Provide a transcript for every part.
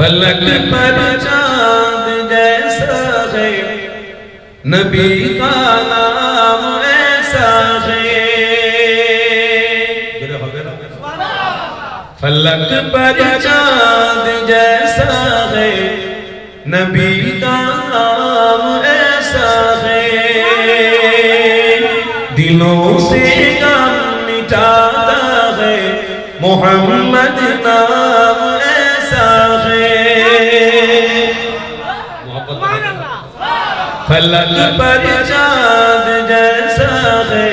فلک پر چاند جیسا ہے نبی کا نام ایسا ہے فلک پر چاند جیسا ہے نبی کا نام ایسا ہے دلوں سے غم مٹاتا ہے محمد نام ایسا ہے فلک پر چاند جیسا ہے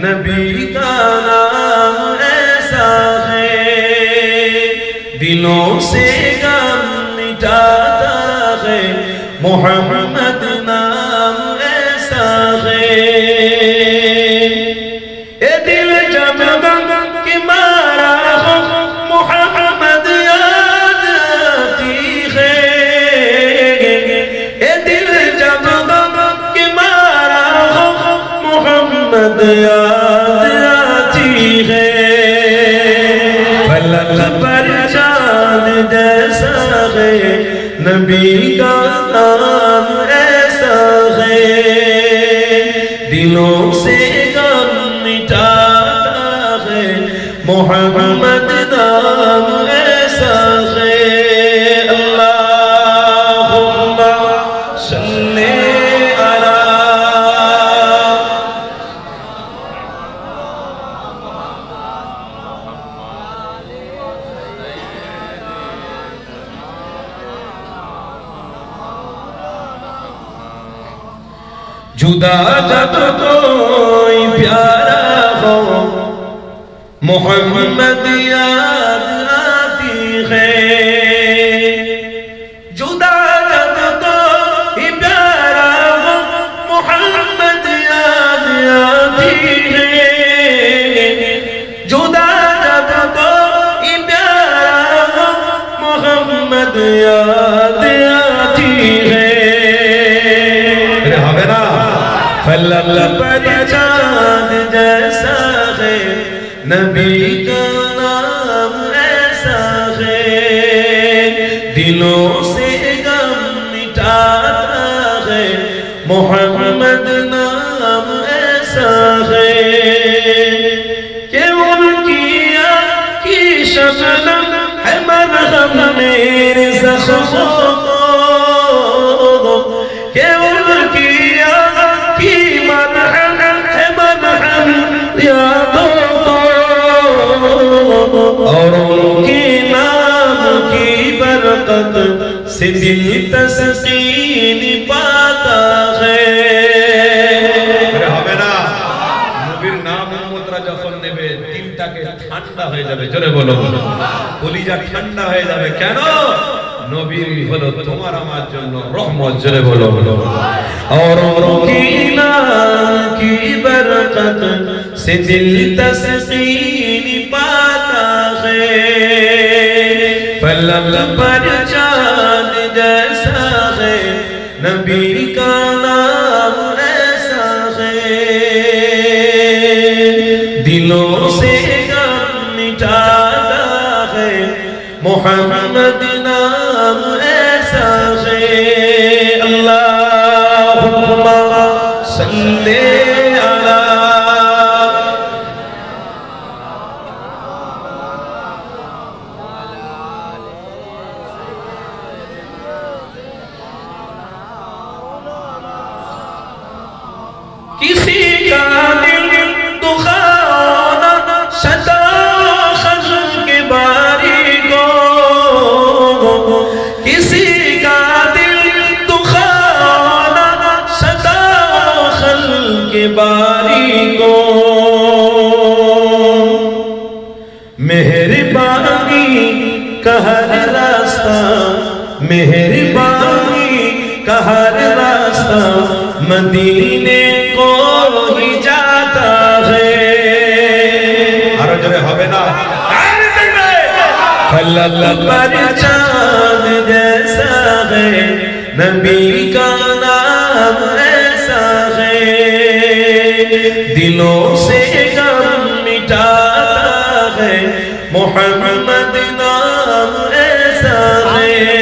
نبی کا نام ایسا ہے دلوں سے غم مٹاتا ہے محمد نام ایسا ہے اے دل جب غم کی مارا ہو محمد یاد آتی ہے اے دل جب غم کی مارا ہو محمد یاد آتی ہے فلک پر چاند جیسا ہے نبی کا نام ایسا ہے دلوں سے غم مٹاتا ہے محمد نام ایسا ہے اللہم صلی علی جدا جب کوئی پیارا ہو محمد یاد آتی ہے جدا جب کوئی پیارا ہو محمد یاد آتی ہے جدا جب کوئی پیارا ہو محمد یاد آتی ہے فلک پر چاند جیسا ہے نبی کا نام ایسا ہے دلوں سے غم مٹاتا ہے محمد نام ایسا ہے کہ ان کی آنکھ کی شبنم ہے مرہم میرے زخموں کو کہ ان کی اور ان کے نام کی برکت سے دل تسکین پاتا ہے নবীর নাম মুদ্রা যখন নেবে দিলটাকে ঠান্ডা হয়ে যাবে জোরে বলো কলিজা ঠান্ডা হয়ে যাবে কেন নবী হলো তোমার আমার জন্য রহমত জোরে বলো اور ان کے نام کی برکت سے دل تسکین پاتا ہے فلک پر چاند جیسا ہے نبی کا نام ایسا ہے دلوں سے غم مٹاتا ہے محمد نام ایسا ہے اللہم صلی علی کسی کا دل دخانہ شتا خزن کے باری کو کسی کا دل دخانہ شتا خزن کے باری کو مہربانی کا ہر راستہ مہربانی کا ہر راستہ مدینے کو ہی جاتا ہے فلک پر چاند جیسا ہے نبی کا نام ایسا ہے دلوں سے غم مٹاتا ہے محمد نام ایسا ہے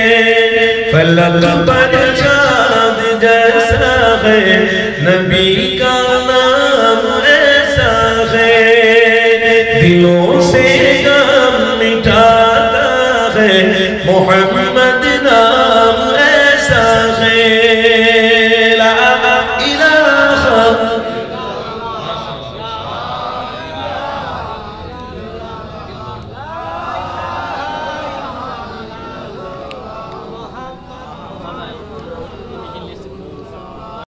فلک پر چاند جیسا ہے نبی کا نام ایسا ہے دلوں سے غم مٹاتا ہے محمد